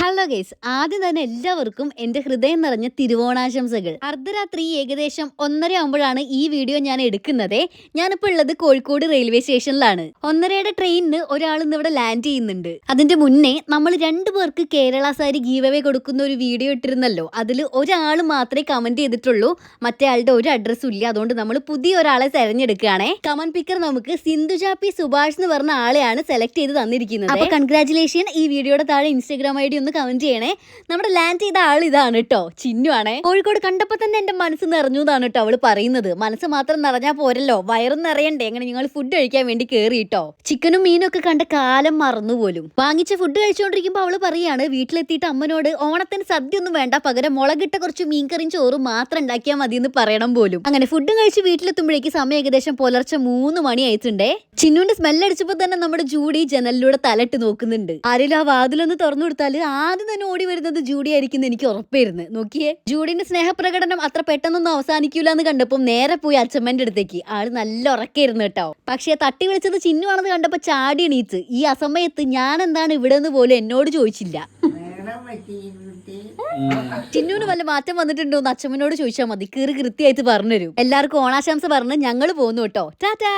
Hello guys, ആദ്യം തന്നെ എല്ലാവർക്കും എന്റെ ഹൃദയം നിറഞ്ഞ തിരുവോണാശംസകൾ. അർദ്ധരാത്രി ഏകദേശം 1:30 ആകുമ്പോഴാണ് ഈ വീഡിയോ ഞാൻ എടുക്കുന്നത്. ഞാനിപ്പോൾ ഉള്ളത് കോഴിക്കോട് റെയിൽവേ സ്റ്റേഷനിലാണ്. 1:30യുടെ ട്രെയിനിന് ഒരാൾ ഇന്ന് ഇവിടെ ലാൻഡ് ചെയ്യുന്നുണ്ട്. അതിന്റെ മുന്നേ നമ്മൾ 2 പേർക്ക് കേരള സാരി ഗീവ് അവേ കൊടുക്കുന്ന ഒരു വീഡിയോ ഇട്ടിരുന്നല്ലോ. അതിൽ ഒരാൾ മാത്രമേ കമന്റ് ചെയ്തിട്ടുള്ളൂ, മറ്റേ ആളുടെ ഒരു അഡ്രസ്സും ഇല്ല. അതുകൊണ്ട് നമ്മൾ പുതിയ ഒരാളെ തെരഞ്ഞെടുക്കുകയാണേ. കമന്റ് പിക്കർ നമുക്ക് സിന്ധുജ പി സുഭാഷ് എന്ന് പറഞ്ഞ ആളെയാണ് സെലക്ട് ചെയ്ത് തന്നിരിക്കുന്നത്. അപ്പൊ കൺഗ്രാറ്റുലേഷൻ. ഈ വീഡിയോയുടെ താഴെ ഇൻസ്റ്റാഗ്രാം ഐഡി ഒന്ന് കമന്റ് ചെയ്യണേ. നമ്മുടെ ലാൻഡ് ചെയ്ത ആൾ ഇതാണ് കേട്ടോ, ചിന്നു ആണേ. കോഴിക്കോട് കണ്ടപ്പോ തന്നെ എന്റെ മനസ്സ് നിറഞ്ഞു എന്നാണ് കേട്ടോ അവള് പറയുന്നത്. മനസ്സ് മാത്രം നിറഞ്ഞാൽ പോരല്ലോ, വയറും നിറയണ്ടേ. അങ്ങനെ ഞങ്ങൾ ഫുഡ് കഴിക്കാൻ വേണ്ടി കേറി കേട്ടോ. ചിക്കനും മീനും ഒക്കെ കണ്ട കാലം മറന്നുപോലും. വാങ്ങിച്ച ഫുഡ് കഴിച്ചുകൊണ്ടിരിക്കുമ്പോൾ അവള് പറയാണ് വീട്ടിലെത്തിയിട്ട് അമ്മനോട് ഓണത്തിന് സദ്യ ഒന്നും വേണ്ട, പകരം മുളകിട്ട കുറച്ച് മീൻകറിയും ചോറും മാത്രം ഉണ്ടാക്കിയാൽ മതി എന്ന് പറയണം പോലും. അങ്ങനെ ഫുഡ് കഴിച്ച് വീട്ടിലെത്തുമ്പോഴേക്ക് സമയം ഏകദേശം പുലർച്ചെ 3 മണി ആയിട്ടുണ്ടേ. ചിന്നുവിന്റെ സ്മെല്ലടിച്ചപ്പോ തന്നെ നമ്മുടെ ജൂഡി ജനലിലൂടെ തലട്ട് നോക്കുന്നുണ്ട്. ആരെങ്കിലും ആ വാതിലൊന്ന് തുറന്നു കൊടുത്താല് ആദ്യം തന്നെ ഓടി വരുന്നത് ജൂഡി ആയിരിക്കും എനിക്ക് ഉറപ്പായിരുന്നു. നോക്കിയേ, ജൂഡിന്റെ സ്നേഹപ്രകടനം അത്ര പെട്ടെന്നൊന്നും അവസാനിക്കൂല എന്ന് കണ്ടപ്പോൾ നേരെ പോയി അച്ഛമ്മന്റെ അടുത്തേക്ക്. ആള് നല്ല ഉറക്കായിരുന്നു കേട്ടോ. പക്ഷേ തട്ടി വിളിച്ചത് ചിന്നുവാണെന്ന് കണ്ടപ്പോ ചാടി എണീറ്റ്. ഈ അസമയത്ത് ഞാൻ എന്താണ് ഇവിടെ നിന്ന് പോലും എന്നോട് ചോദിച്ചില്ല. ചിന്നുവിന് വല്ല മാറ്റം വന്നിട്ടുണ്ടോ എന്ന് അച്ഛമ്മനോട് ചോദിച്ചാൽ മതി, കീറി കൃത്യമായിട്ട് പറഞ്ഞുതരും. എല്ലാവർക്കും ഓണാശംസ പറഞ്ഞ് ഞങ്ങൾ പോന്നു കേട്ടോ. ടാറ്റാ.